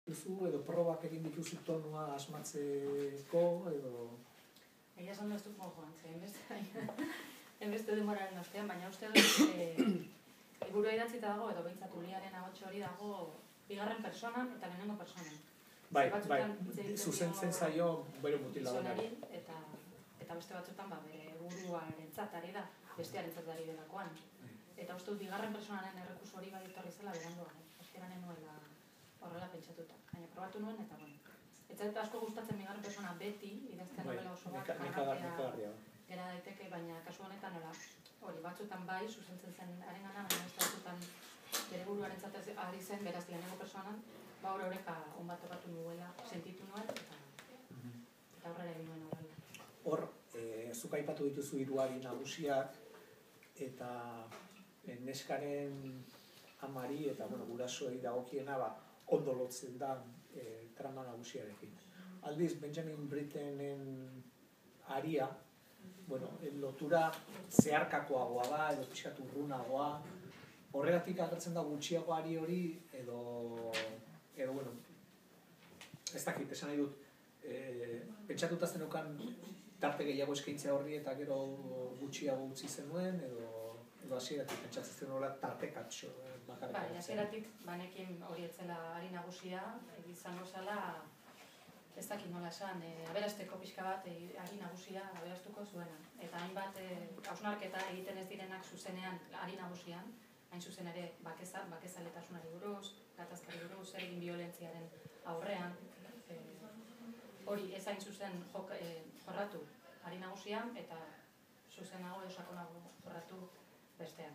duzu edo probak egin dituzu tonua asmatzeko edo... Egia esan ez dut joan, enbeste denboraren ostean, baina uste dut liburua idatzita dago, edo behintzat Uliaren ahots hori dago bigarren personan eta lehenengo personan. Bai, zuzentzen zaio bere mutilagunari. Eta beste batzutan bere buruarentzat ari da, bestearentzat ari delakoan. Eta uste dut bigarren personaren errekurso hori bai etorri zela beranduan. Azkeran nuela horrela pentsatuta. Baina probatu nuen eta bueno. Ez zait asko gustatzen bigarren persona beti, idazten novela oso bat, karratea gera daiteke, baina kasu honetan hori batzutan bai, zuzentzen zen arengana, baina beste batzutan bere buruarentzat ari zen, beraz lehenengo personan, hor horreka on bat tokatu nuela, sentitu nuen, eta aurrera egin nuen horrela. Hor, zuk aipatu dituzu hiruari nagusiak, eta neskaren amari eta gurasoei dagokiena ondo lotzen da trama nagusiarekin. Aldiz, Benjamin Brittenen aria, lotura zeharkakoagoa da, edo pixkat urrunagoa, horregatik agertzen da gutxiago ari hori, edo, ez dakit, esan nahi dut, pentsatuta zeneukan tarte gehiago eskaintzea horri eta gero gutxiago utzi zenuen, edo hasieratik pentsatzen zen horrela tartekatxo bakarrik. Bai, hasieratik banekin hori etzela ari nagusia, izango zela, ez dakit nola esan, aberasteko pixka bat ari nagusia aberastuko zuena. Eta hainbat hausnarketa egiten ez direnak zuzenean ari nagusian, hain zuzen ere bakezaletasunari buruz, gatazkari buruz, zer egin biolentziaren aurrean, hori ez hain zuzen jorratu ari nagusian, eta zuzenago esakonago jorratu bestean.